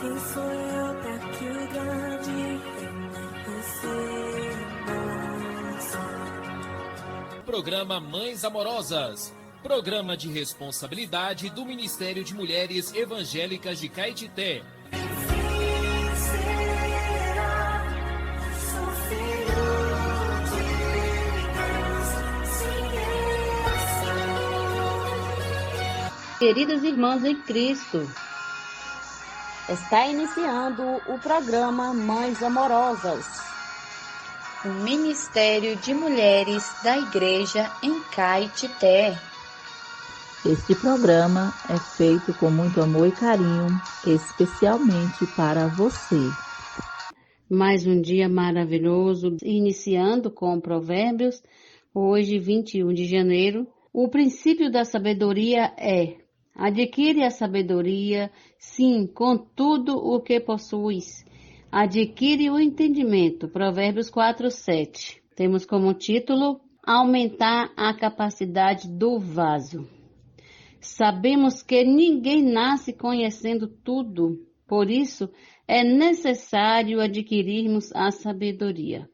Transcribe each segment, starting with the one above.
Quem sou eu pra que o grande receba? Programa Mães Amorosas. Programa de responsabilidade do Ministério de Mulheres Evangélicas de Caetité. Queridas irmãs em Cristo, está iniciando o programa Mães Amorosas, o Ministério de Mulheres da Igreja em Caetité. Este programa é feito com muito amor e carinho, especialmente para você. Mais um dia maravilhoso, iniciando com Provérbios, hoje 21 de janeiro. O princípio da sabedoria é: adquire a sabedoria, sim, com tudo o que possuis. Adquire o entendimento. Provérbios 4:7. Temos como título: aumentar a capacidade do vaso. Sabemos que ninguém nasce conhecendo tudo, por isso é necessário adquirirmos a sabedoria.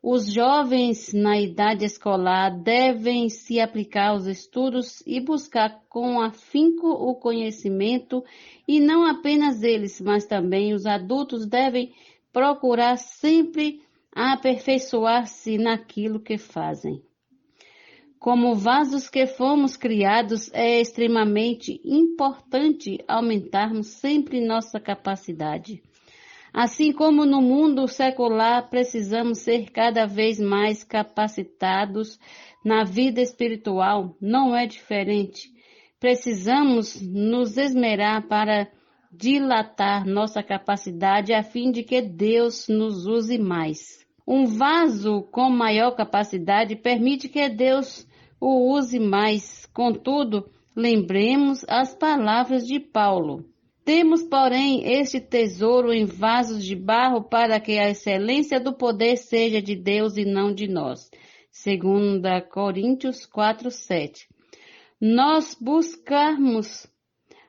Os jovens na idade escolar devem se aplicar aos estudos e buscar com afinco o conhecimento, e não apenas eles, mas também os adultos devem procurar sempre aperfeiçoar-se naquilo que fazem. Como vasos que fomos criados, é extremamente importante aumentarmos sempre nossa capacidade. Assim como no mundo secular, precisamos ser cada vez mais capacitados na vida espiritual, não é diferente. Precisamos nos esmerar para dilatar nossa capacidade a fim de que Deus nos use mais. Um vaso com maior capacidade permite que Deus o use mais. Contudo, lembremos as palavras de Paulo. Temos, porém, este tesouro em vasos de barro para que a excelência do poder seja de Deus e não de nós. 2 Coríntios 4:7. Nós buscamos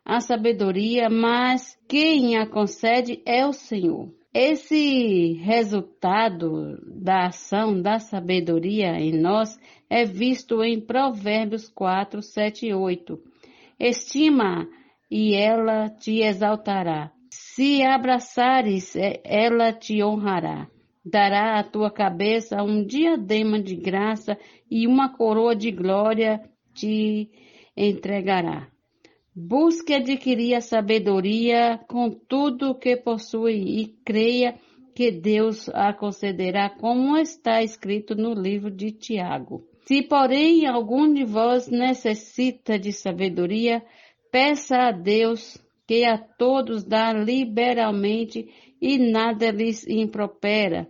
a sabedoria, mas quem a concede é o Senhor. Esse resultado da ação da sabedoria em nós é visto em Provérbios 4:7 e 8. Estima e ela te exaltará. Se abraçares, ela te honrará. Dará à tua cabeça um diadema de graça e uma coroa de glória te entregará. Busque adquirir a sabedoria com tudo o que possui e creia que Deus a concederá, como está escrito no livro de Tiago. Se, porém, algum de vós necessita de sabedoria, peça a Deus, que a todos dá liberalmente e nada lhes impropera,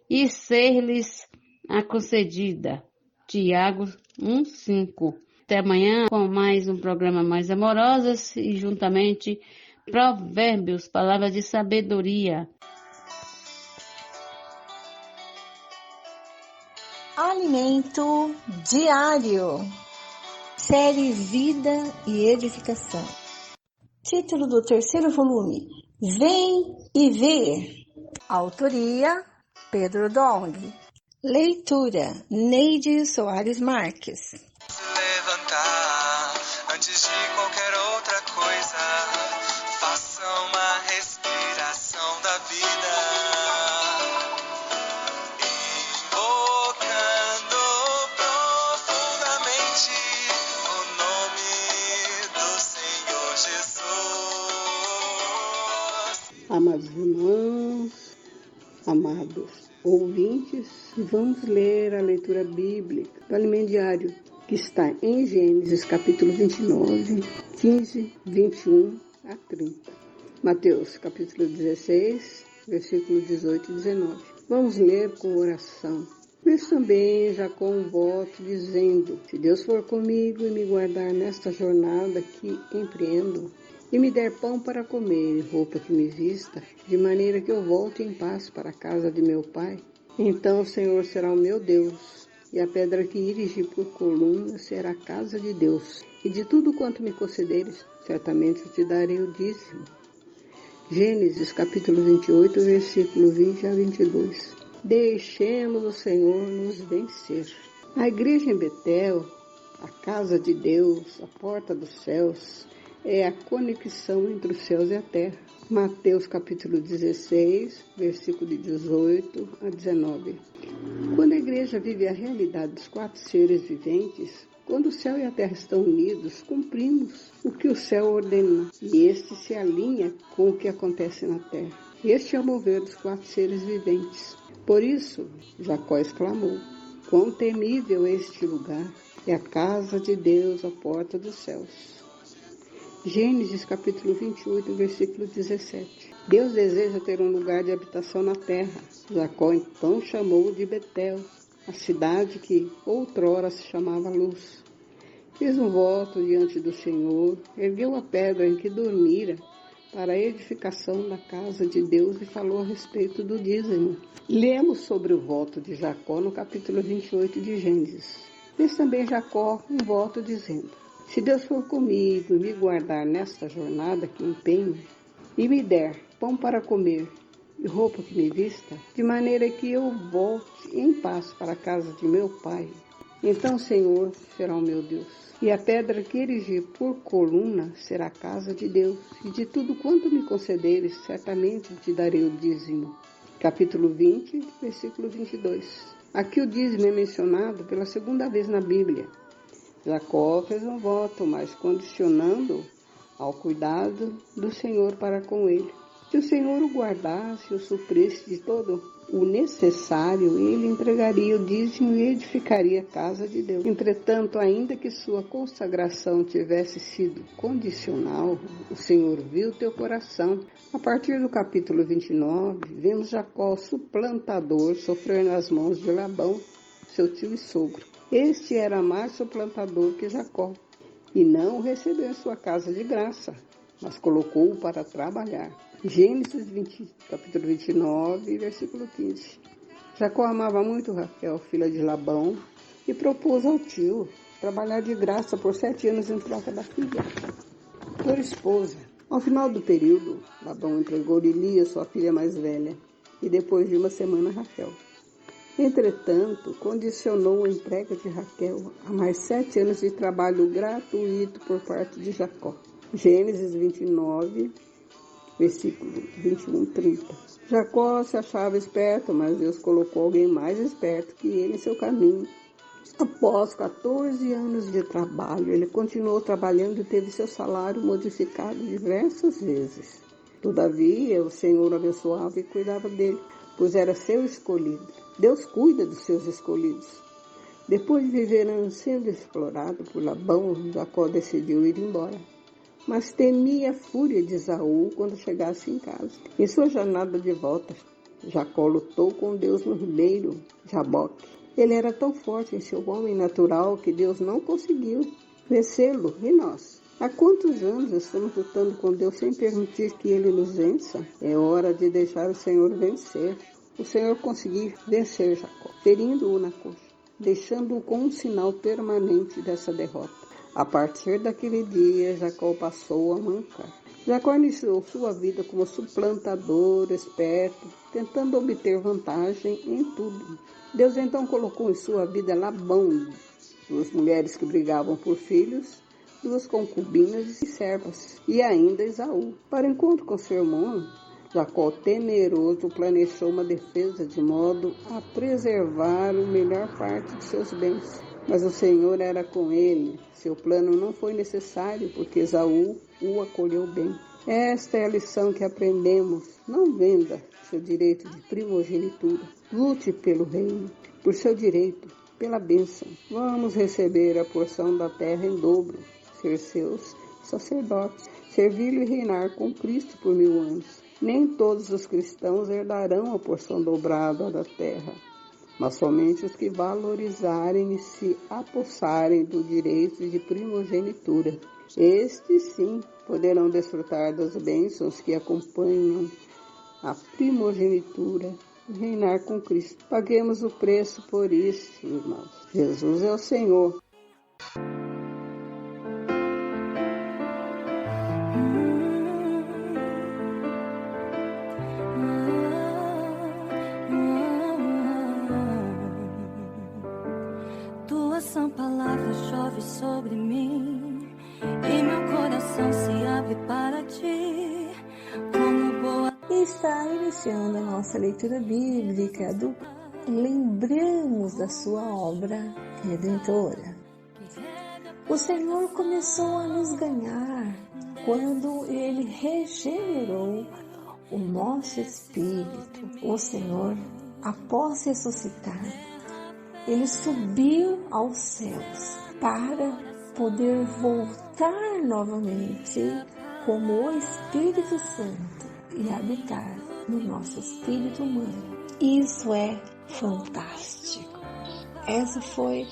e ser-lhes a concedida. Tiago 1:5. Até amanhã com mais um programa Mais Amorosas e juntamente Provérbios, palavras de sabedoria. Alimento diário. Série Vida e Edificação. Título do 3º volume: Vem e Vê. Autoria: Pedro Dong. Leitura: Neide Soares Marques. Levantar antes de qualquer outra coisa. Faça uma respiração da vida. Invocando profundamente o nome do Senhor Jesus. Amados irmãos, amados ouvintes, vamos ler a leitura bíblica do Alimento Diário, que está em Gênesis capítulo 29, 15, 21 a 30. Mateus capítulo 16, versículo 18 e 19. Vamos ler com oração. Fiz também Jacó um voto dizendo: se Deus for comigo e me guardar nesta jornada que empreendo, e me der pão para comer e roupa que me vista, de maneira que eu volte em paz para a casa de meu pai, então o Senhor será o meu Deus, e a pedra que erigi por coluna será a casa de Deus. E de tudo quanto me concederes, certamente eu te darei o dízimo. Gênesis capítulo 28, versículo 20 a 22. Deixemos o Senhor nos vencer. A igreja em Betel, a casa de Deus, a porta dos céus, é a conexão entre os céus e a terra. Mateus capítulo 16, versículo de 18 a 19. Quando a igreja vive a realidade dos 4 seres viventes, quando o céu e a terra estão unidos, cumprimos o que o céu ordena, e este se alinha com o que acontece na terra. Este é o mover dos 4 seres viventes. Por isso, Jacó exclamou: quão temível é este lugar! É a casa de Deus, a porta dos céus. Gênesis capítulo 28, versículo 17. Deus deseja ter um lugar de habitação na terra. Jacó então chamou de Betel, a cidade que outrora se chamava Luz. Fez um voto diante do Senhor, ergueu a pedra em que dormira para a edificação da casa de Deus e falou a respeito do dízimo. Lemos sobre o voto de Jacó no capítulo 28 de Gênesis. Fez também Jacó um voto dizendo: se Deus for comigo e me guardar nesta jornada que empenho, e me der pão para comer e roupa que me vista, de maneira que eu volte em paz para a casa de meu pai, então o Senhor será o meu Deus. E a pedra que erigi por coluna será a casa de Deus, e de tudo quanto me concederes, certamente te darei o dízimo. Capítulo 20, versículo 22. Aqui o dízimo é mencionado pela segunda vez na Bíblia. Jacó fez um voto, mas condicionando ao cuidado do Senhor para com ele. Se o Senhor o guardasse e o suprisse de todo o necessário, ele entregaria o dízimo e edificaria a casa de Deus. Entretanto, ainda que sua consagração tivesse sido condicional, o Senhor viu teu coração. A partir do capítulo 29, vemos Jacó, suplantador, sofrer nas mãos de Labão, seu tio e sogro. Este era mais suplantador que Jacó, e não recebeu em sua casa de graça, mas colocou-o para trabalhar. Gênesis 20, capítulo 29, versículo 15. Jacó amava muito Raquel, filha de Labão, e propôs ao tio trabalhar de graça por 7 anos em troca da filha, por esposa. Ao final do período, Labão entregou-lhe Lia, sua filha mais velha, e depois de 1 semana Raquel. Entretanto, condicionou a entrega de Raquel a mais 7 anos de trabalho gratuito por parte de Jacó. Gênesis 29, versículo 21, 30. Jacó se achava esperto, mas Deus colocou alguém mais esperto que ele em seu caminho. Após 14 anos de trabalho, ele continuou trabalhando e teve seu salário modificado diversas vezes. Todavia, o Senhor o abençoava e cuidava dele, pois era seu escolhido. Deus cuida dos seus escolhidos. Depois de viver anos sendo explorado por Labão, Jacó decidiu ir embora, mas temia a fúria de Esaú quando chegasse em casa. Em sua jornada de volta, Jacó lutou com Deus no ribeiro Jaboque. Ele era tão forte em seu homem natural que Deus não conseguiu vencê-lo. E nós? Há quantos anos estamos lutando com Deus sem permitir que Ele nos vença? É hora de deixar o Senhor vencer. O Senhor conseguiu vencer Jacó, ferindo-o na coxa, deixando-o com um sinal permanente dessa derrota. A partir daquele dia, Jacó passou a mancar. Jacó iniciou sua vida como suplantador, esperto, tentando obter vantagem em tudo. Deus então colocou em sua vida Labão, 2 mulheres que brigavam por filhos, 2 concubinas e servas, e ainda Esaú. Para encontro com seu irmão, Jacó, temeroso, planejou uma defesa de modo a preservar a melhor parte de seus bens. Mas o Senhor era com ele. Seu plano não foi necessário, porque Esaú o acolheu bem. Esta é a lição que aprendemos. Não venda seu direito de primogenitura. Lute pelo reino, por seu direito, pela bênção. Vamos receber a porção da terra em dobro, ser seus sacerdotes, servi-lo e reinar com Cristo por 1000 anos. Nem todos os cristãos herdarão a porção dobrada da terra, mas somente os que valorizarem e se apossarem do direito de primogenitura. Estes, sim, poderão desfrutar das bênçãos que acompanham a primogenitura e reinar com Cristo. Paguemos o preço por isso, irmãos. Jesus é o Senhor. está iniciando a nossa leitura bíblica do Lembramos da sua obra redentora. O Senhor começou a nos ganhar quando Ele regenerou o nosso espírito. O Senhor, após ressuscitar, Ele subiu aos céus para poder voltar novamente como o Espírito Santo e habitar no nosso espírito humano. Isso é fantástico. Essa foi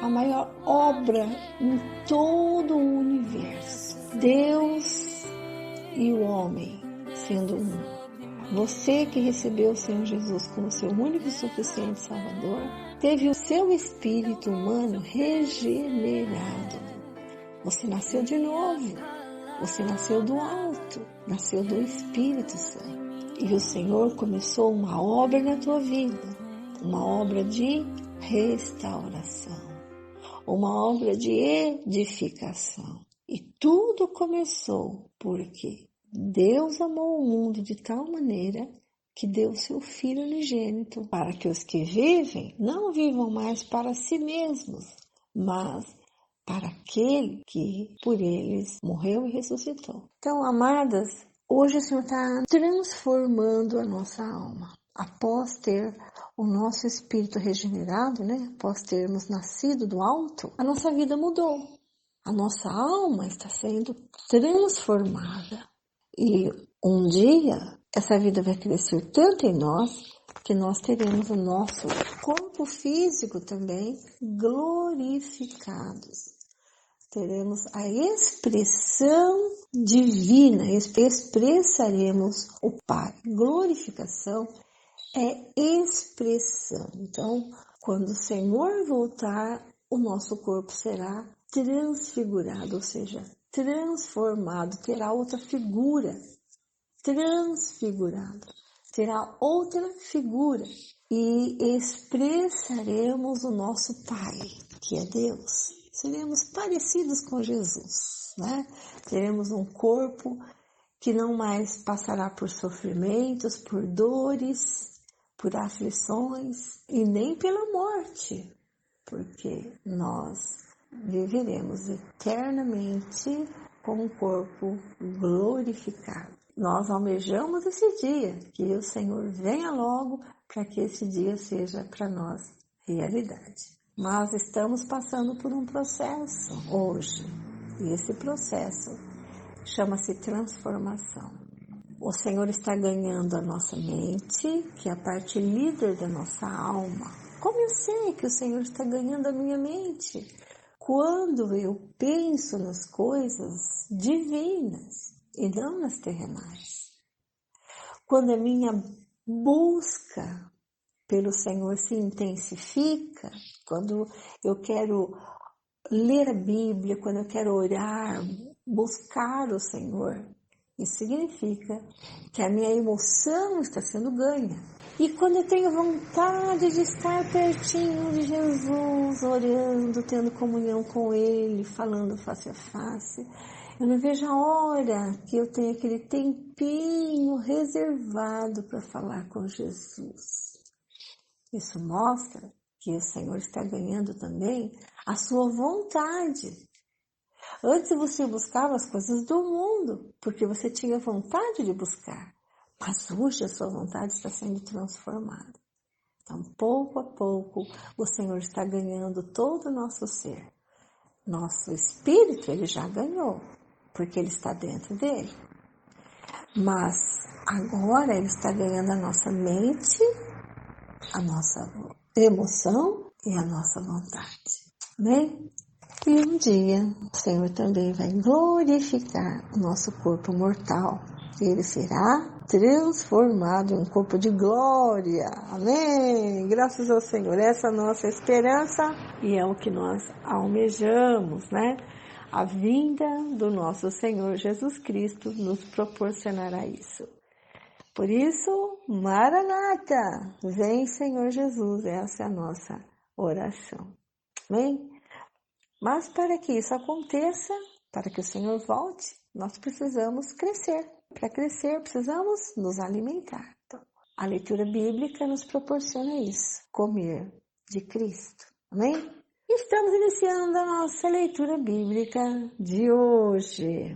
a maior obra em todo o universo. Deus e o homem sendo um. Você que recebeu o Senhor Jesus como seu único e suficiente Salvador, teve o seu espírito humano regenerado. Você nasceu de novo. Você nasceu do alto, nasceu do Espírito Santo. E o Senhor começou uma obra na tua vida, uma obra de restauração, uma obra de edificação. E tudo começou porque Deus amou o mundo de tal maneira que deu seu Filho unigênito para que os que vivem não vivam mais para si mesmos, mas para aquele que por eles morreu e ressuscitou. Então, amadas, hoje o Senhor está transformando a nossa alma. Após ter o nosso espírito regenerado, após termos nascido do alto, a nossa vida mudou. A nossa alma está sendo transformada. E um dia, essa vida vai crescer tanto em nós, que nós teremos o nosso corpo físico também glorificados. Teremos a expressão divina, expressaremos o Pai. Glorificação é expressão. Então, quando o Senhor voltar, o nosso corpo será transfigurado, ou seja, transformado, terá outra figura, transfigurado, terá outra figura e expressaremos o nosso Pai, que é Deus. Seremos parecidos com Jesus, Teremos um corpo que não mais passará por sofrimentos, por dores, por aflições e nem pela morte, porque nós viveremos eternamente com um corpo glorificado. Nós almejamos esse dia, que o Senhor venha logo para que esse dia seja para nós realidade. Mas estamos passando por um processo hoje, e esse processo chama-se transformação. O Senhor está ganhando a nossa mente, que é a parte líder da nossa alma. Como eu sei que o Senhor está ganhando a minha mente? Quando eu penso nas coisas divinas e não nas terrenais. Quando a minha busca pelo Senhor se intensifica, quando eu quero ler a Bíblia, quando eu quero orar, buscar o Senhor, isso significa que a minha emoção está sendo ganha. E quando eu tenho vontade de estar pertinho de Jesus, orando, tendo comunhão com Ele, falando face a face, eu não vejo a hora que eu tenho aquele tempinho reservado para falar com Jesus. Isso mostra que o Senhor está ganhando também a sua vontade. Antes você buscava as coisas do mundo, porque você tinha vontade de buscar. Mas hoje a sua vontade está sendo transformada. Então, pouco a pouco, o Senhor está ganhando todo o nosso ser. Nosso espírito, Ele já ganhou, porque Ele está dentro dele. Mas agora Ele está ganhando a nossa mente, a nossa emoção e a nossa vontade. Amém? E um dia o Senhor também vai glorificar o nosso corpo mortal. Ele será transformado em um corpo de glória. Amém? Graças ao Senhor. Essa é a nossa esperança e é o que nós almejamos, A vinda do nosso Senhor Jesus Cristo nos proporcionará isso. Por isso, Maranata, vem Senhor Jesus, essa é a nossa oração. Amém? Mas para que isso aconteça, para que o Senhor volte, nós precisamos crescer. Para crescer, precisamos nos alimentar. Então, a leitura bíblica nos proporciona isso, comer de Cristo. Amém? Estamos iniciando a nossa leitura bíblica de hoje.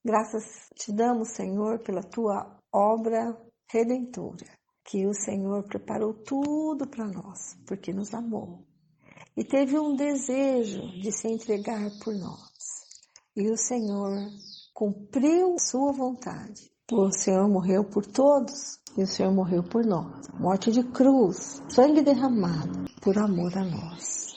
Graças te damos, Senhor, pela tua obra redentora, que o Senhor preparou tudo para nós, porque nos amou. E teve um desejo de se entregar por nós. E o Senhor cumpriu sua vontade. O Senhor morreu por todos e o Senhor morreu por nós. Morte de cruz, sangue derramado por amor a nós.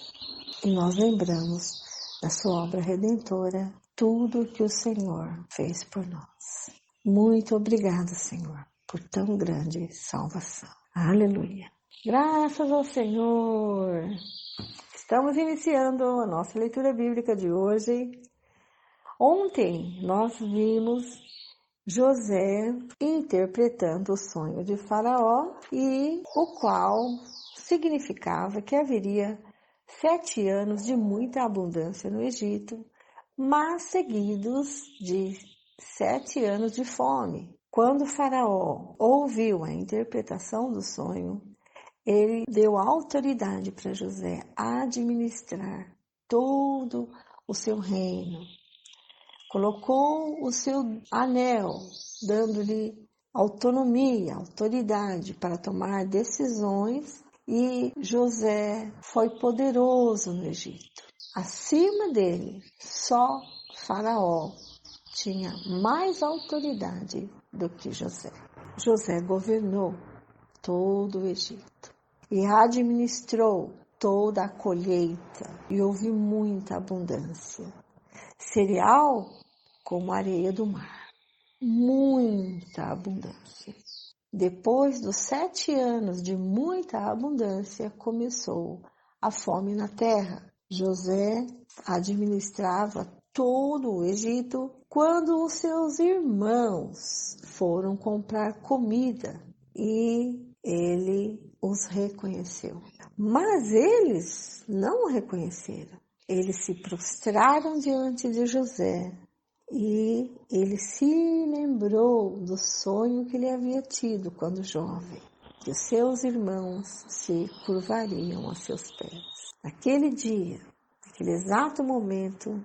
E nós lembramos da sua obra redentora, tudo que o Senhor fez por nós. Muito obrigada, Senhor, por tão grande salvação. Aleluia. Graças ao Senhor. Estamos iniciando a nossa leitura bíblica de hoje. Ontem nós vimos José interpretando o sonho de Faraó, e o qual significava que haveria 7 anos de muita abundância no Egito, mas seguidos de 7 anos de fome. Quando Faraó ouviu a interpretação do sonho, ele deu autoridade para José administrar todo o seu reino. Colocou o seu anel, dando-lhe autonomia, autoridade para tomar decisões, e José foi poderoso no Egito. Acima dele, só Faraó tinha mais autoridade do que José. José governou todo o Egito e administrou toda a colheita, e houve muita abundância. Cereal como a areia do mar, muita abundância. Depois dos 7 anos de muita abundância, começou a fome na terra. José administrava todo o Egito quando os seus irmãos foram comprar comida, e ele os reconheceu. Mas eles não o reconheceram. Eles se prostraram diante de José, e ele se lembrou do sonho que ele havia tido quando jovem, que os seus irmãos se curvariam a seus pés. Naquele dia, naquele exato momento,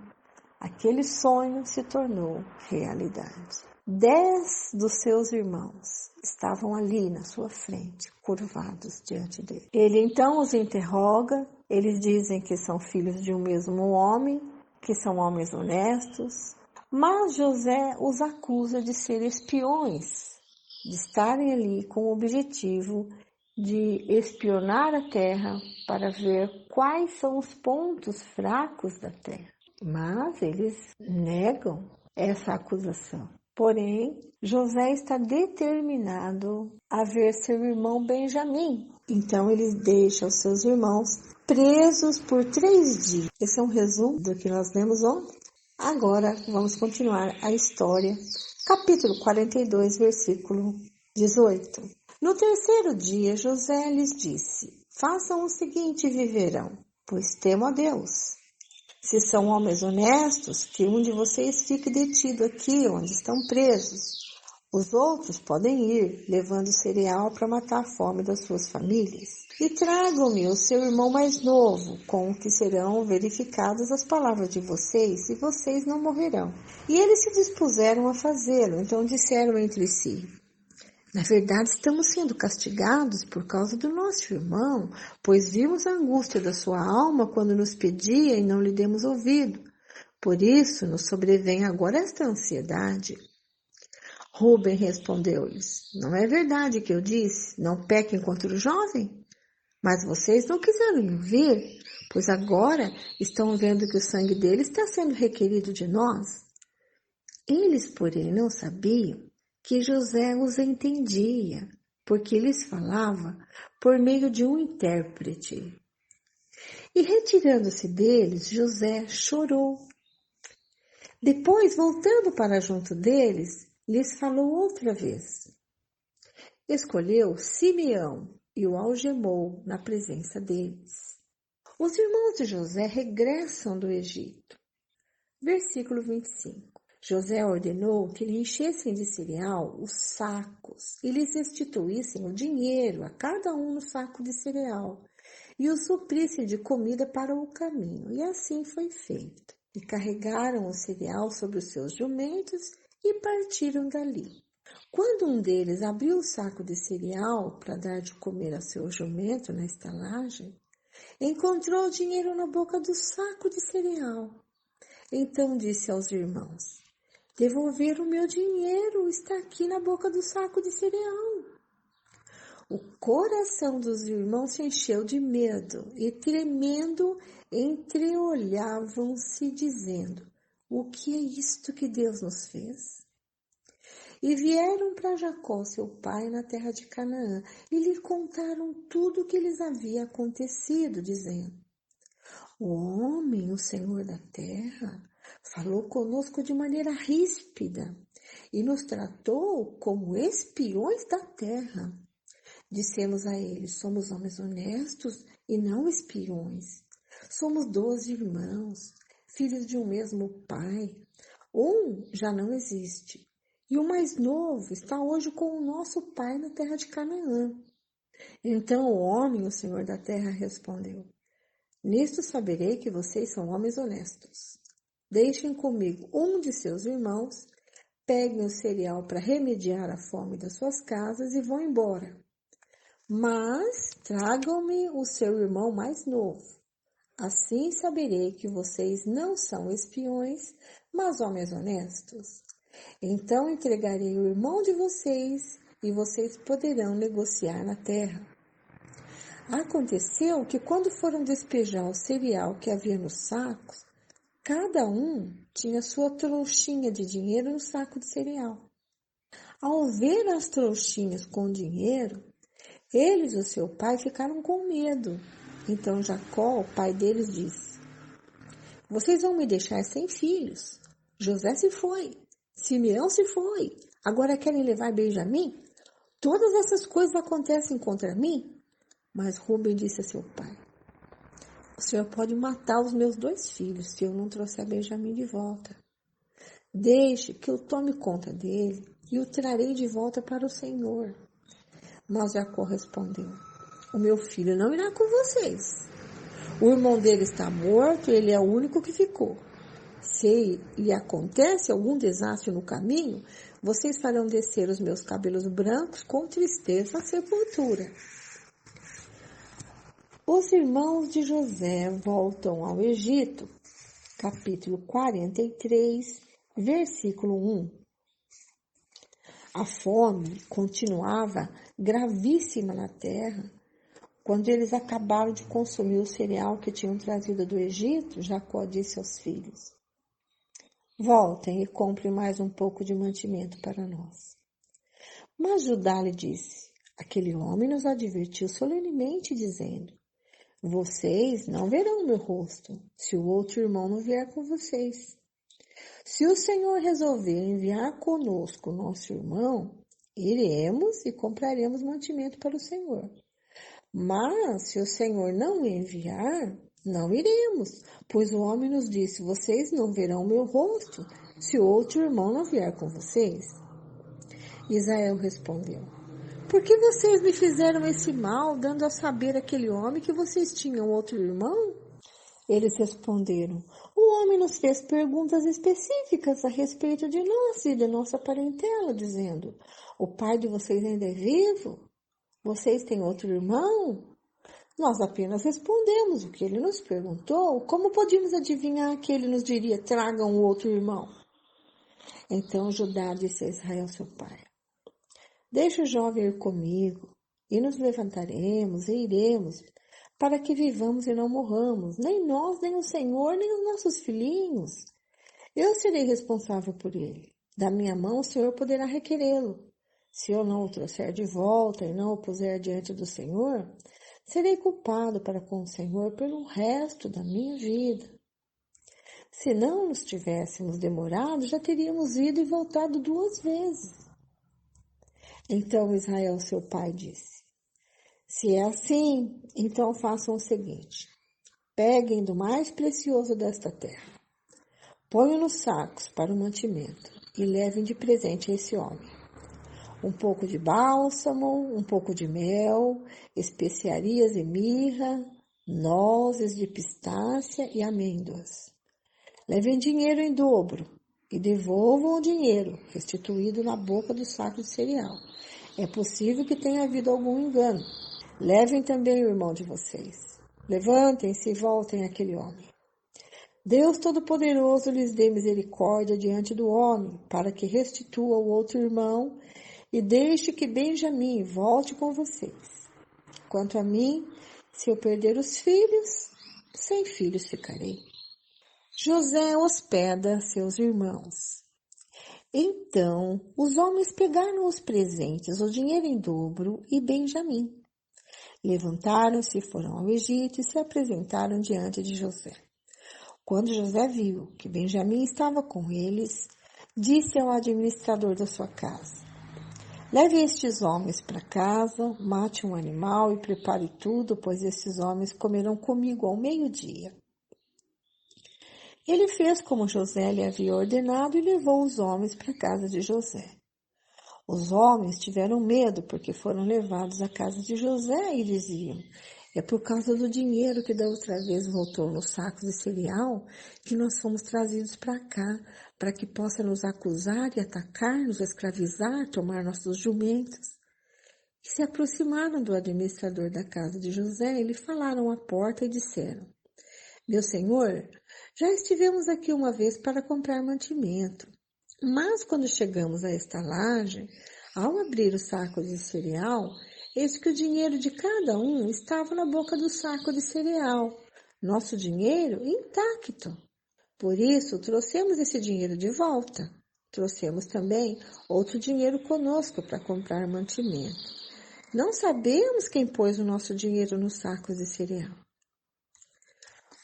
aquele sonho se tornou realidade. 10 dos seus irmãos estavam ali na sua frente, curvados diante dele. Ele então os interroga, eles dizem que são filhos de um mesmo homem, que são homens honestos, mas José os acusa de ser espiões, de estarem ali com o objetivo de espionar a terra para ver quais são os pontos fracos da terra. Mas eles negam essa acusação. Porém, José está determinado a ver seu irmão Benjamim. Então ele deixa os seus irmãos presos por 3 dias. Esse é um resumo do que nós lemos ontem. Agora vamos continuar a história. Capítulo 42, versículo 18. No 3º dia, José lhes disse: façam o seguinte e viverão, pois temo a Deus. Se são homens honestos, que um de vocês fique detido aqui onde estão presos. Os outros podem ir, levando cereal para matar a fome das suas famílias. E tragam-me o seu irmão mais novo, com o que serão verificadas as palavras de vocês, e vocês não morrerão. E eles se dispuseram a fazê-lo, então disseram entre si: na verdade, estamos sendo castigados por causa do nosso irmão, pois vimos a angústia da sua alma quando nos pedia e não lhe demos ouvido. Por isso, nos sobrevém agora esta ansiedade. Rúben respondeu-lhes: não é verdade que eu disse, não pequem contra o jovem? Mas vocês não quiseram ouvir, pois agora estão vendo que o sangue dele está sendo requerido de nós. Eles, porém, não sabiam que José os entendia, porque lhes falava por meio de um intérprete. E retirando-se deles, José chorou. Depois, voltando para junto deles, lhes falou outra vez. Escolheu Simeão e o algemou na presença deles. Os irmãos de José regressam do Egito. Versículo 25. José ordenou que lhe enchessem de cereal os sacos e lhes restituíssem o dinheiro a cada um no saco de cereal e o suprissem de comida para o caminho. E assim foi feito. E carregaram o cereal sobre os seus jumentos e partiram dali. Quando um deles abriu o saco de cereal para dar de comer a seu jumento na estalagem, encontrou o dinheiro na boca do saco de cereal. Então disse aos irmãos: devolver o meu dinheiro, está aqui na boca do saco de cereal. O coração dos irmãos se encheu de medo e, tremendo, entreolhavam-se, dizendo: o que é isto que Deus nos fez? E vieram para Jacó, seu pai, na terra de Canaã, e lhe contaram tudo o que lhes havia acontecido, dizendo: o homem, o Senhor da terra, falou conosco de maneira ríspida e nos tratou como espiões da terra. Dissemos a ele: somos homens honestos e não espiões. Somos 12 irmãos, filhos de um mesmo pai. Um já não existe, e o mais novo está hoje com o nosso pai na terra de Canaã. Então o homem, o Senhor da terra, respondeu: nisto saberei que vocês são homens honestos. Deixem comigo um de seus irmãos, peguem o cereal para remediar a fome das suas casas e vão embora. Mas tragam-me o seu irmão mais novo. Assim saberei que vocês não são espiões, mas homens honestos. Então entregarei o irmão de vocês e vocês poderão negociar na terra. Aconteceu que quando foram despejar o cereal que havia nos sacos, cada um tinha sua trouxinha de dinheiro no saco de cereal. Ao ver as trouxinhas com dinheiro, eles e o seu pai ficaram com medo. Então Jacó, o pai deles, disse: vocês vão me deixar sem filhos. José se foi, Simeão se foi, agora querem levar Benjamim? Todas essas coisas acontecem contra mim? Mas Rúben disse a seu pai: o senhor pode matar os meus 2 filhos se eu não trouxer Benjamim de volta. Deixe que eu tome conta dele e o trarei de volta para o Senhor. Mas Jacó respondeu: o meu filho não irá com vocês. O irmão dele está morto e ele é o único que ficou. Se lhe acontece algum desastre no caminho, vocês farão descer os meus cabelos brancos com tristeza à sepultura. Os irmãos de José voltam ao Egito, capítulo 43, versículo 1. A fome continuava gravíssima na terra. Quando eles acabaram de consumir o cereal que tinham trazido do Egito, Jacó disse aos filhos: voltem e comprem mais um pouco de mantimento para nós. Mas Judá lhe disse: aquele homem nos advertiu solenemente, dizendo: vocês não verão meu rosto, se o outro irmão não vier com vocês. Se o Senhor resolver enviar conosco o nosso irmão, iremos e compraremos mantimento para o Senhor. Mas se o Senhor não enviar, não iremos, pois o homem nos disse: vocês não verão meu rosto, se o outro irmão não vier com vocês. Israel respondeu: por que vocês me fizeram esse mal, dando a saber àquele homem que vocês tinham outro irmão? Eles responderam: o homem nos fez perguntas específicas a respeito de nós e de nossa parentela, dizendo: o pai de vocês ainda é vivo? Vocês têm outro irmão? Nós apenas respondemos o que ele nos perguntou. Como podíamos adivinhar que ele nos diria: tragam o outro irmão? Então Judá disse a Israel, seu pai: deixa o jovem ir comigo, e nos levantaremos e iremos, para que vivamos e não morramos, nem nós, nem o Senhor, nem os nossos filhinhos. Eu serei responsável por ele. Da minha mão o Senhor poderá requerê-lo. Se eu não o trouxer de volta e não o puser diante do Senhor, serei culpado para com o Senhor pelo resto da minha vida. Se não nos tivéssemos demorado, já teríamos ido e voltado 2 vezes. Então Israel, seu pai, disse: se é assim, então façam o seguinte: peguem do mais precioso desta terra, Ponham nos sacos para o mantimento e levem de presente a esse homem um pouco de bálsamo, um pouco de mel, especiarias e mirra, nozes de pistácia e amêndoas. Levem dinheiro em dobro e devolvam o dinheiro restituído na boca do saco de cereal. É possível que tenha havido algum engano. Levem também o irmão de vocês. Levantem-se e voltem àquele homem. Deus Todo-Poderoso lhes dê misericórdia diante do homem, para que restitua o outro irmão e deixe que Benjamim volte com vocês. Quanto a mim, se eu perder os filhos, sem filhos ficarei. José hospeda seus irmãos. Então, os homens pegaram os presentes, o dinheiro em dobro e Benjamim. Levantaram-se, foram ao Egito e se apresentaram diante de José. Quando José viu que Benjamim estava com eles, disse ao administrador da sua casa: leve estes homens para casa, mate um animal e prepare tudo, pois estes homens comerão comigo ao meio-dia. Ele fez como José lhe havia ordenado e levou os homens para a casa de José. Os homens tiveram medo porque foram levados à casa de José e diziam: é por causa do dinheiro que da outra vez voltou nos sacos de cereal que nós fomos trazidos para cá, para que possa nos acusar e atacar, nos escravizar, tomar nossos jumentos. E se aproximaram do administrador da casa de José e lhe falaram à porta e disseram: meu senhor, já estivemos aqui uma vez para comprar mantimento, mas quando chegamos à estalagem, ao abrir o saco de cereal, eis que o dinheiro de cada um estava na boca do saco de cereal, nosso dinheiro intacto. Por isso, trouxemos esse dinheiro de volta. Trouxemos também outro dinheiro conosco para comprar mantimento. Não sabemos quem pôs o nosso dinheiro nos sacos de cereal.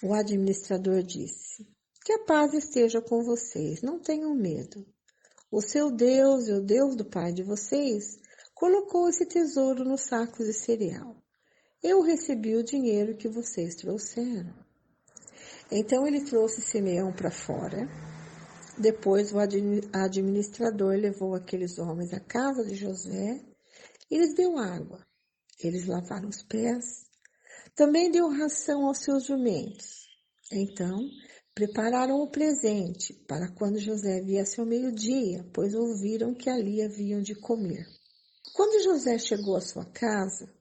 O administrador disse: que a paz esteja com vocês, não tenham medo. O seu Deus e o Deus do pai de vocês colocou esse tesouro nos sacos de cereal. Eu recebi o dinheiro que vocês trouxeram. Então ele trouxe Simeão para fora. Depois o administrador levou aqueles homens à casa de José e lhes deu água. Eles lavaram os pés. Também deu ração aos seus jumentos. Então, prepararam o presente para quando José viesse ao meio-dia, pois ouviram que ali haviam de comer. Quando José chegou à sua casa,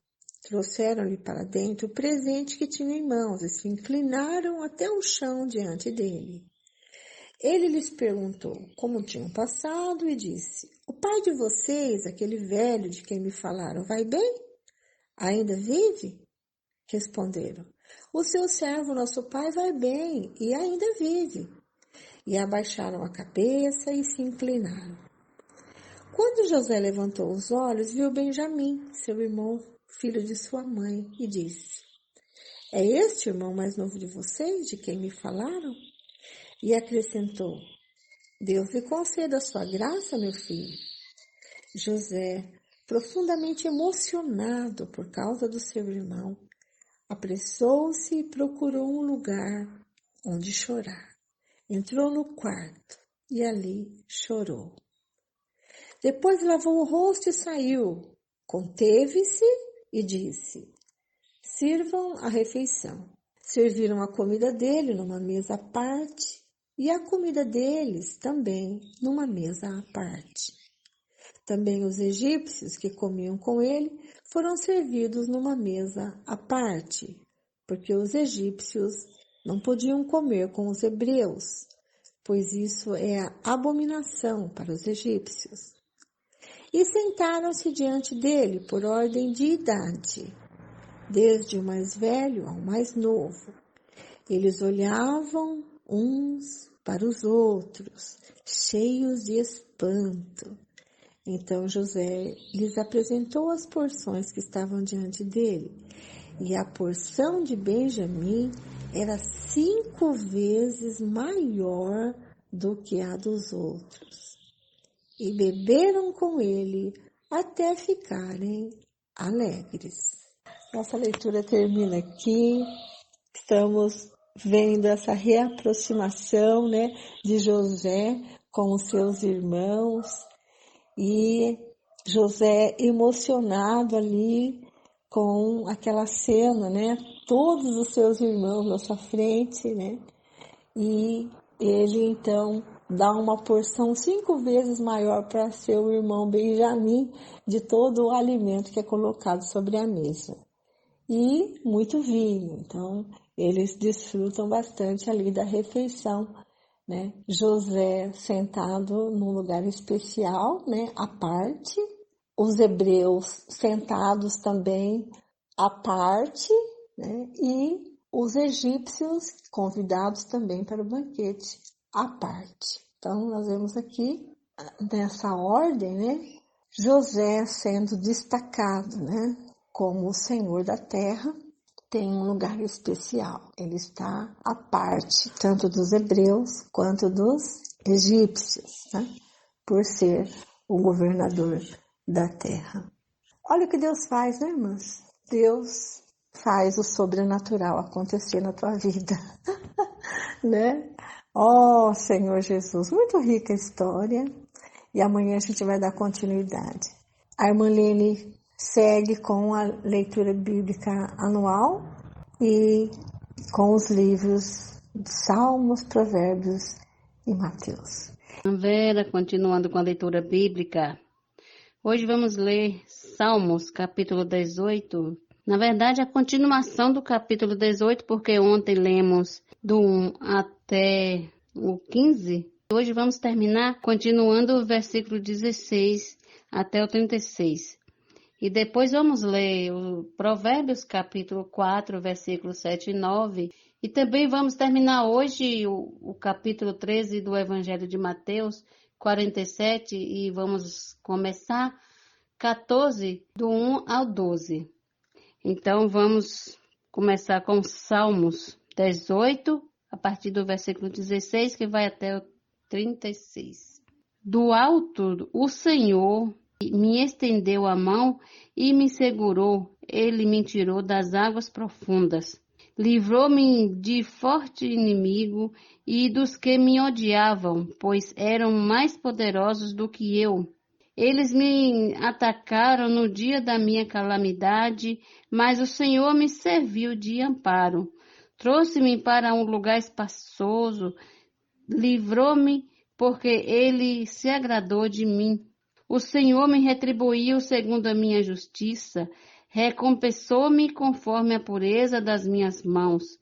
trouxeram-lhe para dentro o presente que tinha em mãos e se inclinaram até o chão diante dele. Ele lhes perguntou como tinham passado e disse: o pai de vocês, aquele velho de quem me falaram, vai bem? Ainda vive? Responderam: o seu servo, nosso pai, vai bem e ainda vive. E abaixaram a cabeça e se inclinaram. Quando José levantou os olhos, viu Benjamim, seu irmão, filho de sua mãe, e disse: é este o irmão mais novo de vocês, de quem me falaram? E acrescentou: Deus lhe conceda a sua graça, meu filho. José, profundamente emocionado por causa do seu irmão, apressou-se e procurou um lugar onde chorar. Entrou no quarto e ali chorou. Depois lavou o rosto e saiu. Conteve-se e disse: sirvam a refeição. Serviram a comida dele numa mesa à parte e a comida deles também numa mesa à parte. Também os egípcios que comiam com ele foram servidos numa mesa à parte, porque os egípcios não podiam comer com os hebreus, pois isso é a abominação para os egípcios. E sentaram-se diante dele por ordem de idade, desde o mais velho ao mais novo. Eles olhavam uns para os outros, cheios de espanto. Então José lhes apresentou as porções que estavam diante dele, e a porção de Benjamim era 5 vezes maior do que a dos outros. E beberam com ele até ficarem alegres. Nossa leitura termina aqui. Estamos vendo essa reaproximação, né, de José com os seus irmãos e José emocionado ali com aquela cena, né, todos os seus irmãos na sua frente, né, e ele então dá uma porção 5 vezes maior para seu irmão Benjamim de todo o alimento que é colocado sobre a mesa. E muito vinho, então eles desfrutam bastante ali da refeição, né? José sentado num lugar especial, né? À parte, os hebreus sentados também à parte, né? E os egípcios convidados também para o banquete à parte. Então nós vemos aqui nessa ordem, né? José sendo destacado, né? Como o Senhor da terra, tem um lugar especial. Ele está à parte, tanto dos hebreus quanto dos egípcios, né? Por ser o governador da terra. Olha o que Deus faz, né, irmãs? Deus faz o sobrenatural acontecer na tua vida, né? Ó, Senhor Jesus, muito rica a história. E amanhã a gente vai dar continuidade. A irmã Lene segue com a leitura bíblica anual e com os livros de Salmos, Provérbios e Mateus. Vera, continuando com a leitura bíblica. Hoje vamos ler Salmos, capítulo 18. Na verdade, a continuação do capítulo 18, porque ontem lemos do 1 até o 15. Hoje vamos terminar continuando o versículo 16 até o 36. E depois vamos ler o Provérbios capítulo 4, versículos 7 e 9. E também vamos terminar hoje o capítulo 13 do Evangelho de Mateus, 47. E vamos começar 14, do 1 ao 12. Então vamos começar com Salmos 18, a partir do versículo 16, que vai até o 36. Do alto, o Senhor me estendeu a mão e me segurou. Ele me tirou das águas profundas. Livrou-me de forte inimigo e dos que me odiavam, pois eram mais poderosos do que eu. Eles me atacaram no dia da minha calamidade, mas o Senhor me serviu de amparo. Trouxe-me para um lugar espaçoso, livrou-me porque ele se agradou de mim. O Senhor me retribuiu segundo a minha justiça, recompensou-me conforme a pureza das minhas mãos,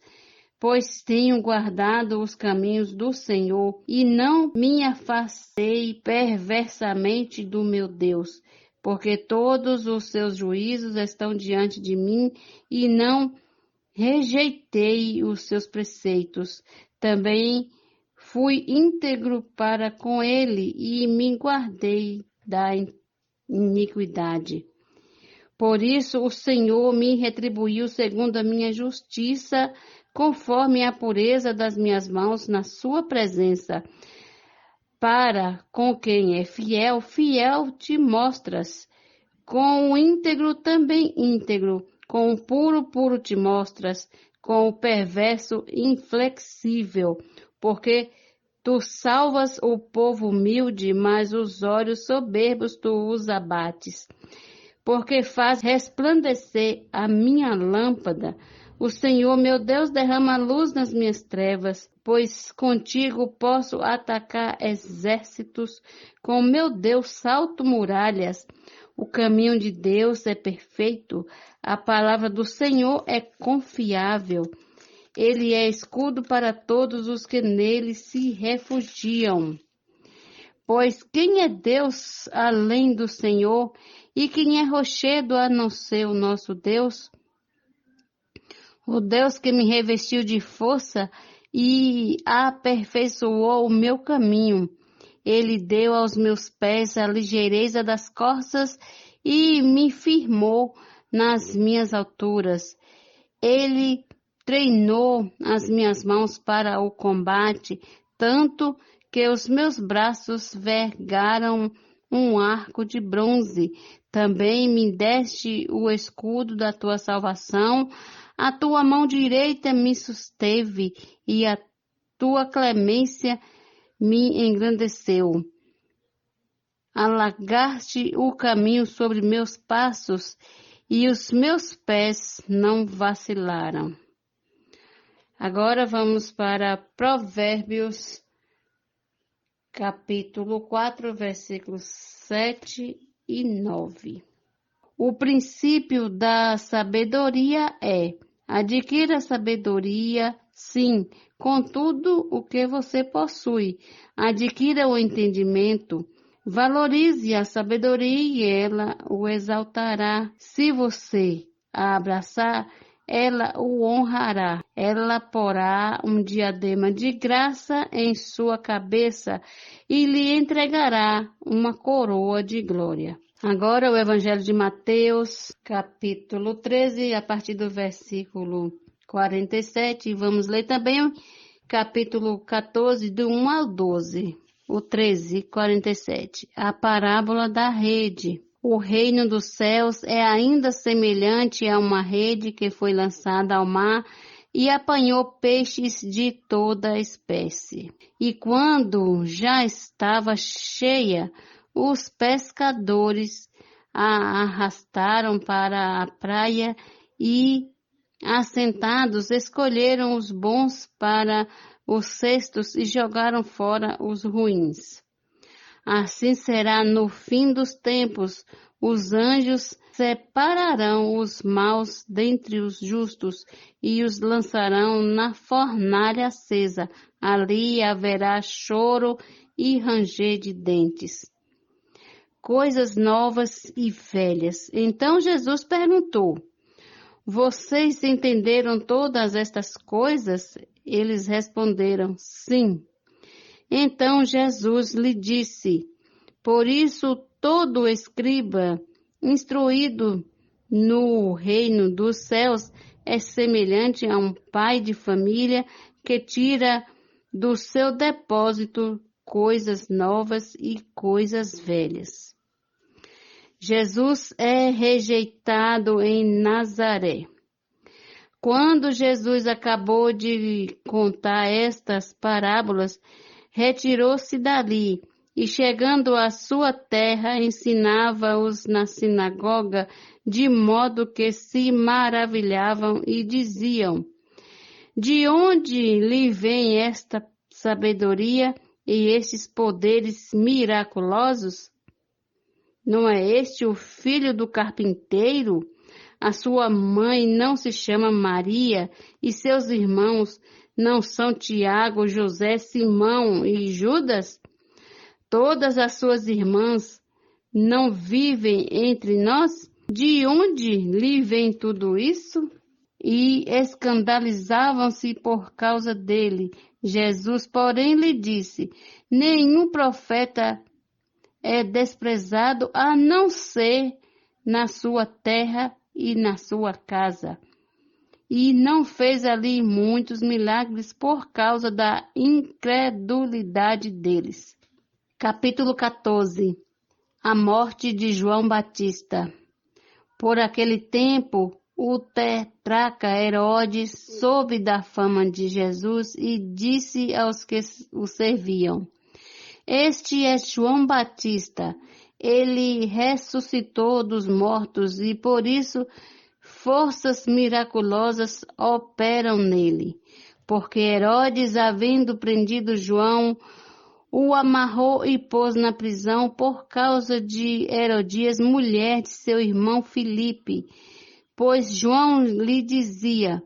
pois tenho guardado os caminhos do Senhor e não me afastei perversamente do meu Deus, porque todos os seus juízos estão diante de mim e não rejeitei os seus preceitos. Também fui íntegro para com ele e me guardei da iniquidade. Por isso o Senhor me retribuiu segundo a minha justiça, conforme a pureza das minhas mãos na sua presença. Para com quem é fiel, fiel te mostras. Com o íntegro também íntegro. Com o puro, puro te mostras. Com o perverso, inflexível. Porque tu salvas o povo humilde, mas os olhos soberbos tu os abates. Porque faz resplandecer a minha lâmpada. O Senhor, meu Deus, derrama luz nas minhas trevas, pois contigo posso atacar exércitos, com meu Deus salto muralhas. O caminho de Deus é perfeito, a palavra do Senhor é confiável. Ele é escudo para todos os que nele se refugiam. Pois quem é Deus além do Senhor, e quem é rochedo a não ser o nosso Deus? O Deus que me revestiu de força e aperfeiçoou o meu caminho. Ele deu aos meus pés a ligeireza das corças e me firmou nas minhas alturas. Ele treinou as minhas mãos para o combate, tanto que os meus braços vergaram um arco de bronze. Também me deste o escudo da tua salvação, A tua mão direita me susteve e a tua clemência me engrandeceu. Alargaste o caminho sobre meus passos e os meus pés não vacilaram. Agora vamos para Provérbios, capítulo 4, versículos 7 e 9. O princípio da sabedoria é: adquira sabedoria, sim, com tudo o que você possui. Adquira o entendimento. Valorize a sabedoria e ela o exaltará. Se você a abraçar, ela o honrará. Ela porá um diadema de graça em sua cabeça e lhe entregará uma coroa de glória. Agora o Evangelho de Mateus, capítulo 13, a partir do versículo 47. Vamos ler também capítulo 14, do 1 ao 12. O 13, 47. A parábola da rede. O reino dos céus é ainda semelhante a uma rede que foi lançada ao mar e apanhou peixes de toda espécie. E quando já estava cheia, os pescadores a arrastaram para a praia e, assentados, escolheram os bons para os cestos e jogaram fora os ruins. Assim será no fim dos tempos. Os anjos separarão os maus dentre os justos e os lançarão na fornalha acesa. Ali haverá choro e ranger de dentes. Coisas novas e velhas. Então Jesus perguntou: vocês entenderam todas estas coisas? Eles responderam: sim. Então Jesus lhe disse: por isso todo escriba instruído no reino dos céus é semelhante a um pai de família que tira do seu depósito coisas novas e coisas velhas. Jesus é rejeitado em Nazaré. Quando Jesus acabou de contar estas parábolas, retirou-se dali e, chegando à sua terra, ensinava-os na sinagoga, de modo que se maravilhavam e diziam: de onde lhe vem esta sabedoria e estes poderes miraculosos? Não é este o filho do carpinteiro? A sua mãe não se chama Maria e seus irmãos não são Tiago, José, Simão e Judas? Todas as suas irmãs não vivem entre nós? De onde lhe vem tudo isso? E escandalizavam-se por causa dele. Jesus, porém, lhe disse: nenhum profeta é desprezado a não ser na sua terra e na sua casa. E não fez ali muitos milagres por causa da incredulidade deles. Capítulo 14. A morte de João Batista. Por aquele tempo, o tetrarca Herodes soube da fama de Jesus e disse aos que o serviam: este é João Batista. Ele ressuscitou dos mortos e por isso forças miraculosas operam nele. Porque Herodes, havendo prendido João, o amarrou e pôs na prisão por causa de Herodias, mulher de seu irmão Filipe. Pois João lhe dizia: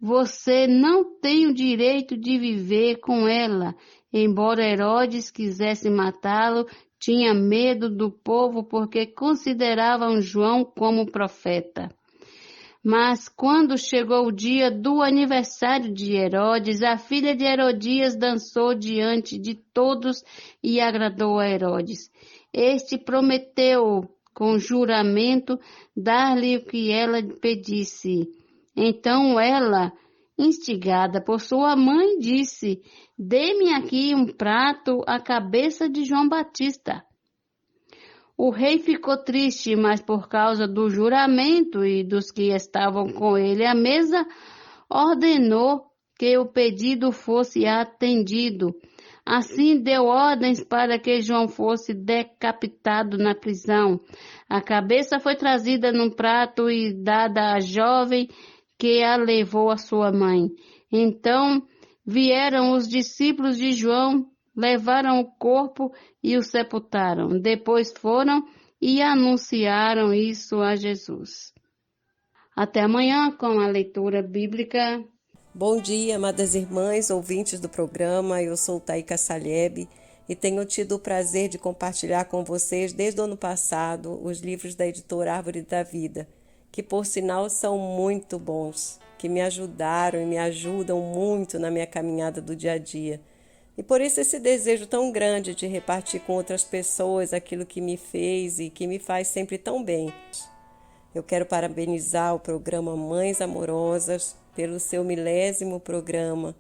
você não tem o direito de viver com ela. Embora Herodes quisesse matá-lo, tinha medo do povo porque consideravam João como profeta. Mas quando chegou o dia do aniversário de Herodes, a filha de Herodias dançou diante de todos e agradou a Herodes. Este prometeu com juramento dar-lhe o que ela pedisse. Então ela, instigada por sua mãe, disse: dê-me aqui um prato a cabeça de João Batista. O rei ficou triste, mas por causa do juramento e dos que estavam com ele à mesa, ordenou que o pedido fosse atendido. Assim deu ordens para que João fosse decapitado na prisão. A cabeça foi trazida num prato e dada à jovem que a levou à sua mãe. Então vieram os discípulos de João, levaram o corpo e o sepultaram. Depois foram e anunciaram isso a Jesus. Até amanhã com a leitura bíblica. Bom dia, amadas irmãs, ouvintes do programa. Eu sou Taika Saleb e tenho tido o prazer de compartilhar com vocês desde o ano passado os livros da editora Árvore da Vida, que por sinal são muito bons, que me ajudaram e me ajudam muito na minha caminhada do dia a dia. E por isso esse desejo tão grande de repartir com outras pessoas aquilo que me fez e que me faz sempre tão bem. Eu quero parabenizar o programa Mães Amorosas pelo seu 1000º programa,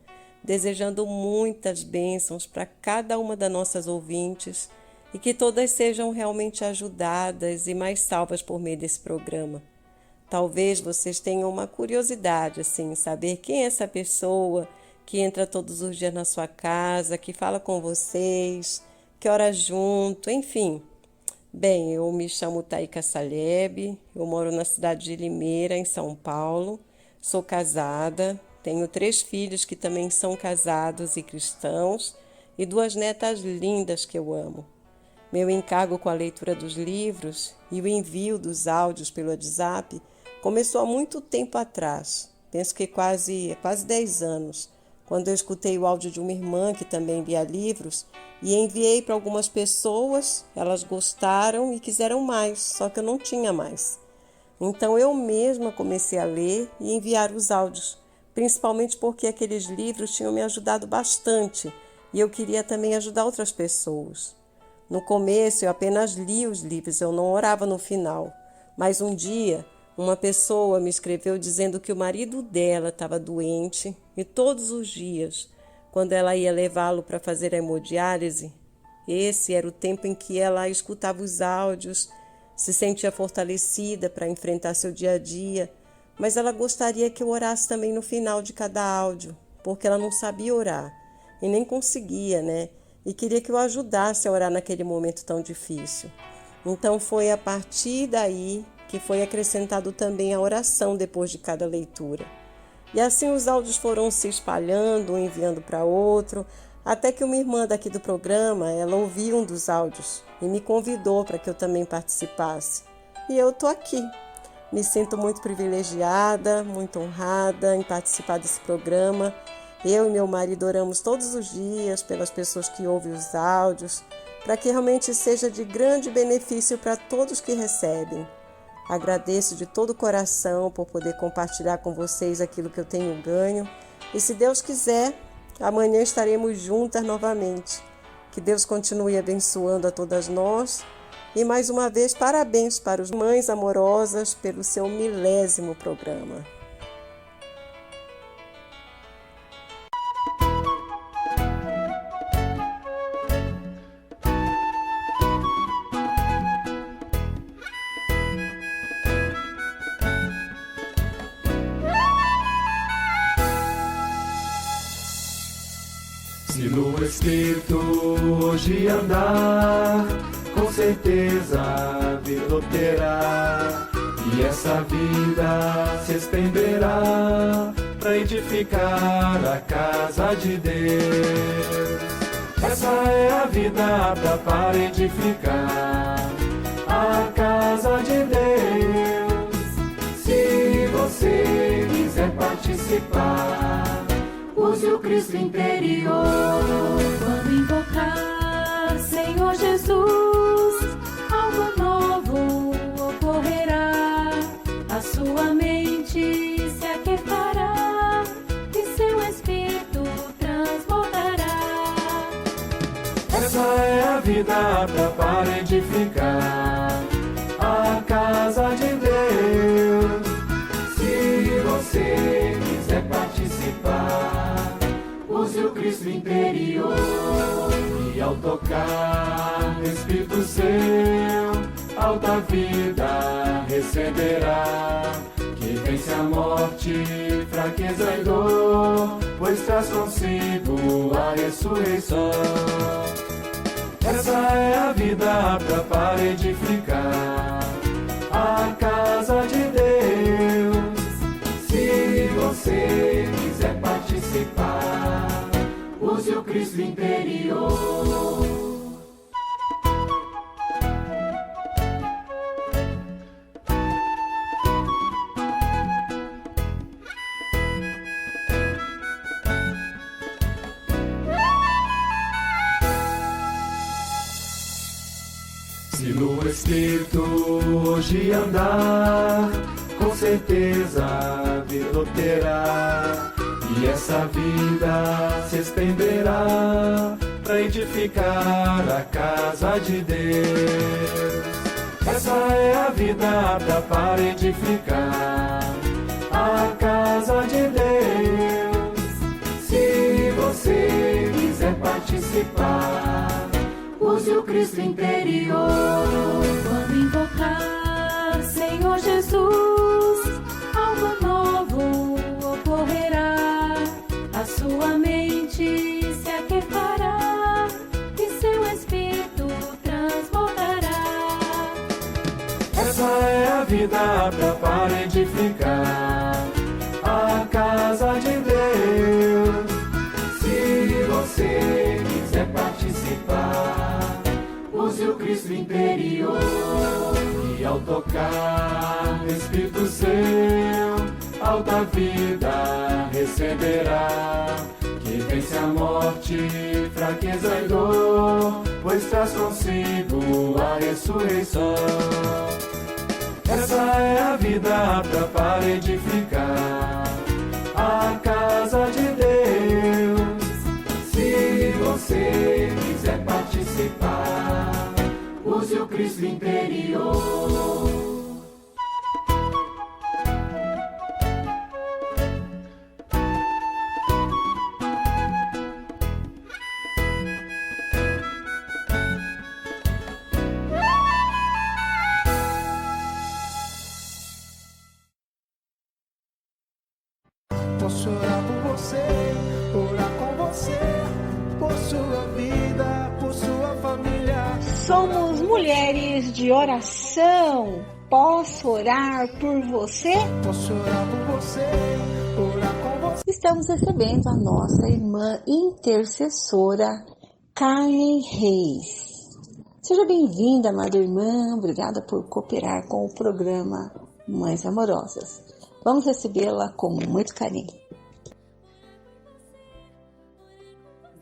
desejando muitas bênçãos para cada uma das nossas ouvintes e que todas sejam realmente ajudadas e mais salvas por meio desse programa. Talvez vocês tenham uma curiosidade, assim, saber quem é essa pessoa que entra todos os dias na sua casa, que fala com vocês, que ora junto, enfim. Bem, eu me chamo Taika Saleb, eu moro na cidade de Limeira, em São Paulo, sou casada, tenho 3 filhos que também são casados e cristãos e 2 netas lindas que eu amo. Meu encargo com a leitura dos livros e o envio dos áudios pelo WhatsApp começou há muito tempo atrás, penso que quase 10 anos, quando eu escutei o áudio de uma irmã que também lia livros e enviei para algumas pessoas, elas gostaram e quiseram mais, só que eu não tinha mais. Então eu mesma comecei a ler e enviar os áudios, principalmente porque aqueles livros tinham me ajudado bastante e eu queria também ajudar outras pessoas. No começo eu apenas lia os livros, eu não orava no final, mas um dia uma pessoa me escreveu dizendo que o marido dela estava doente e todos os dias, quando ela ia levá-lo para fazer a hemodiálise, esse era o tempo em que ela escutava os áudios, se sentia fortalecida para enfrentar seu dia a dia, mas ela gostaria que eu orasse também no final de cada áudio, porque ela não sabia orar e nem conseguia, né? E queria que eu ajudasse a orar naquele momento tão difícil. Então foi a partir daí que foi acrescentado também a oração depois de cada leitura. E assim os áudios foram se espalhando, um enviando para outro, até que uma irmã daqui do programa, ela ouviu um dos áudios e me convidou para que eu também participasse. E eu estou aqui. Me sinto muito privilegiada, muito honrada em participar desse programa. Eu e meu marido oramos todos os dias pelas pessoas que ouvem os áudios, para que realmente seja de grande benefício para todos que recebem. Agradeço de todo o coração por poder compartilhar com vocês aquilo que eu tenho ganho. E se Deus quiser, amanhã estaremos juntas novamente. Que Deus continue abençoando a todas nós. E mais uma vez, parabéns para os Mães Amorosas pelo seu 1000º programa. Se no Espírito hoje andar, com certeza a vida terá, e essa vida se estenderá para edificar a casa de Deus. Essa é a vida apta para edificar a casa de Deus. Se você quiser participar, use o Cristo interior. Quando invocar Senhor Jesus, algo novo ocorrerá. A sua mente se aquietará e seu espírito transbordará. Essa é a vida apta para edificar a casa de Deus. Se você quiser participar, use o Cristo interior. E ao tocar no Espírito seu, alta vida receberá. Que vence a morte, fraqueza e dor, pois traz consigo a ressurreição. Essa é a vida apta para edificar a casa de Deus. Se você quiser participar, use o Cristo interior. Se no Espírito hoje andar, com certeza a vida terá, e essa vida se estenderá para edificar a casa de Deus. Essa é a vida apta para edificar a casa de Deus. Se você quiser participar, use o Cristo interior. Quando invocar Senhor Jesus, algo novo ocorrerá. A sua mente se aquietará e seu espírito transbordará. Essa é a vida apta para edificar a casa de Deus. Se você quiser participar, use o Cristo interior. E ao tocar no Espírito seu, alta vida receberá. Que vence a morte, fraqueza e dor, pois traz consigo a ressurreição. Essa é a vida apta para edificar a casa de Deus. Se você quiser participar, use o Cristo interior. Posso orar por você, orar com você, por sua vida, por sua família. Somos mulheres de oração. Posso orar por você? Posso orar por você, orar com você. Estamos recebendo a nossa irmã intercessora, Carmen Reis. Seja bem-vinda, amada irmã. Obrigada por cooperar com o programa Mães Amorosas. Vamos recebê-la com muito carinho.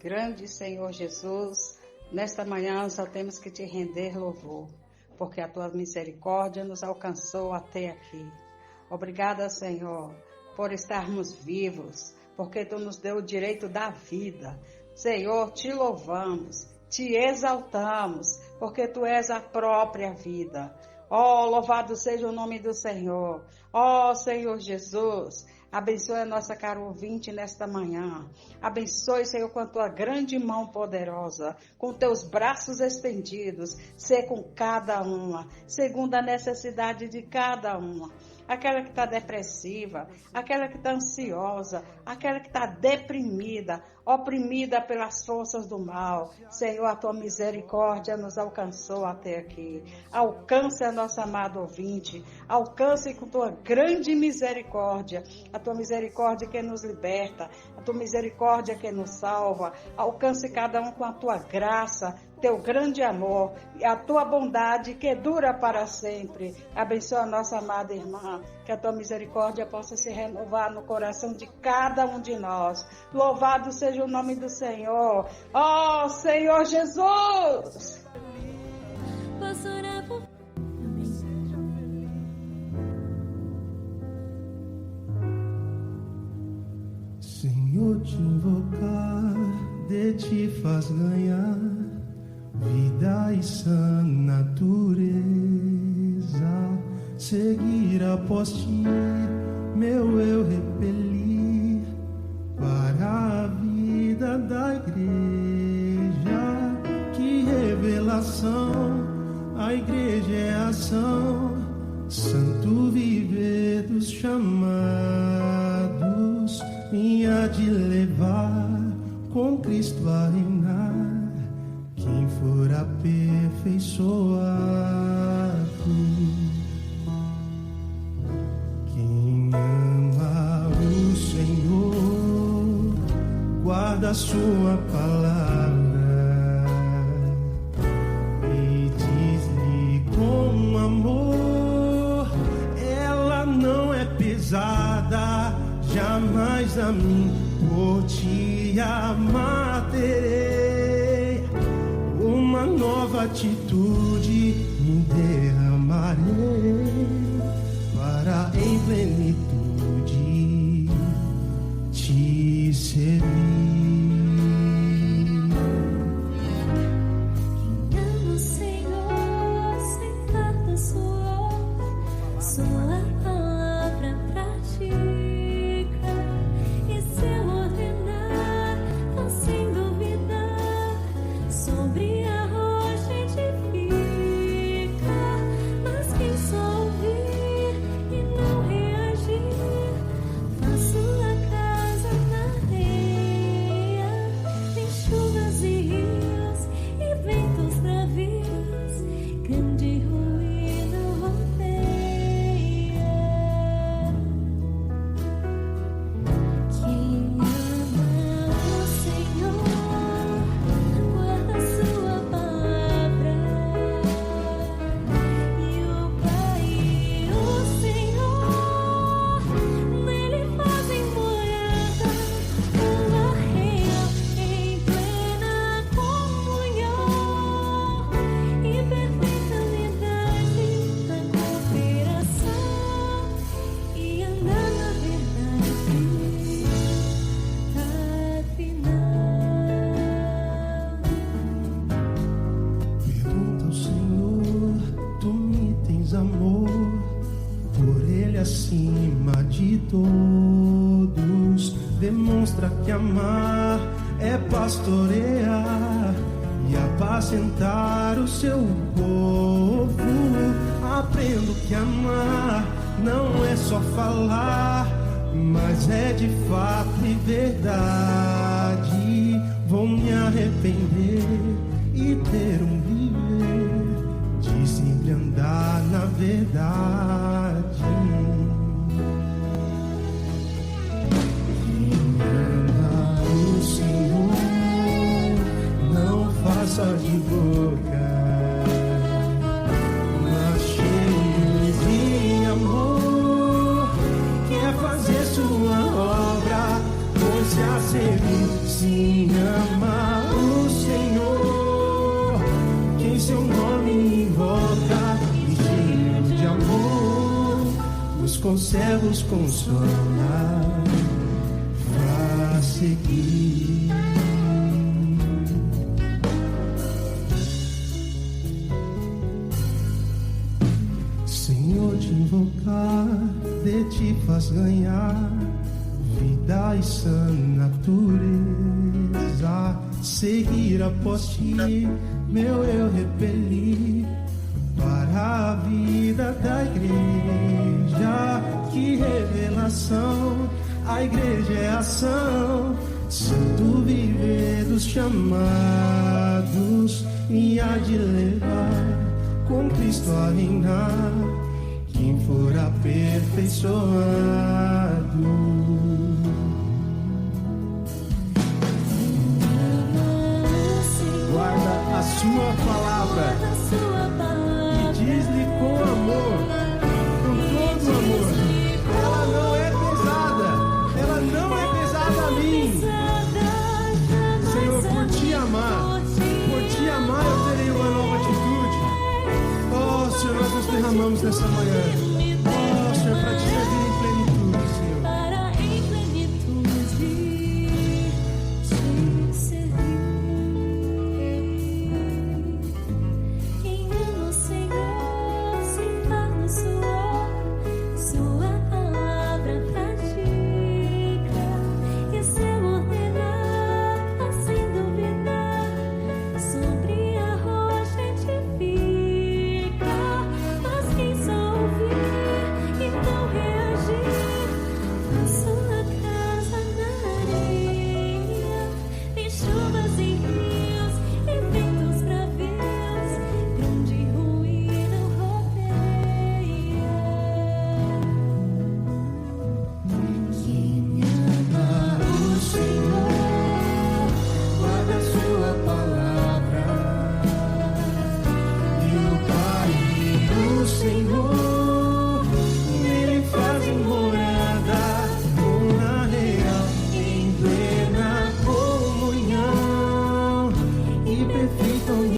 Grande Senhor Jesus, nesta manhã só temos que te render louvor, porque a tua misericórdia nos alcançou até aqui. Obrigada, Senhor, por estarmos vivos, porque tu nos deu o direito da vida. Senhor, te louvamos, te exaltamos, porque tu és a própria vida. Oh, louvado seja o nome do Senhor. Oh, Senhor Jesus, abençoe a nossa cara ouvinte nesta manhã. Abençoe, Senhor, com a tua grande mão poderosa, com teus braços estendidos, ser com cada uma, segundo a necessidade de cada uma. Aquela que está depressiva, aquela que está ansiosa, aquela que está deprimida, oprimida pelas forças do mal. Senhor, a tua misericórdia nos alcançou até aqui. Alcance a nossa amada ouvinte, alcance com tua grande misericórdia, a tua misericórdia que nos liberta, a tua misericórdia que nos salva. Alcance cada um com a tua graça, teu grande amor e a tua bondade que dura para sempre. Abençoa a nossa amada irmã, que a tua misericórdia possa se renovar no coração de cada um de nós. Louvado seja o nome do Senhor. Oh, Senhor Jesus! Senhor, te invocar, de ti faz ganhar vida e sã natureza. Seguir após ti, meu eu repelir para a vida da igreja. Que revelação a igreja é ação, santo viver dos chamados, e há de levar com Cristo a reinar, quem for aperfeiçoado. Quem ama o Senhor, guarda a sua palavra, e diz-lhe com amor, ela não é pesada, jamais a mim por te amar terei, uma nova atitude me derramarei, para em plenitude te servir. Quem ama o Senhor sem fardo suor, sua palavra pratica, e seu ordenar faz sem duvidar, sobre a rocha edifica. Mas quem só ouvir e não reagir, faz sua casa na areia, tem chuvas e rios e ventos bravios, grande ruína rodeia. Quem ama o Senhor, guarda sua palavra, e o Pai, o Senhor, nele fazem morada, uma real em plena comunhão e perfeita unidade na cooperação, e andar na verdade Pergunta ao Senhor, tu me tens amor por Ele acima de todos. Demonstra que amar é pastorear e apacentar o seu povo. Aprendo que amar não é só falar, mas é de fato e verdade. Vou me arrepender e ter um viver de sempre andar na verdade. Quem ama o Senhor, não faça de boca, mas cheio de amor, quer fazer sua obra, pois a servir. Sim, ama o Senhor, quem seu nome invoca, e cheio de amor, os conservos consola, faz seguir. Senhor, te invocar, de ti faz ganhar vida e sã natureza. Seguir após ti, meu eu repeli, para a vida da igreja. Que revelação, a igreja é ação, santo viver dos chamados, e há de levar com Cristo a reinar, quem for aperfeiçoando.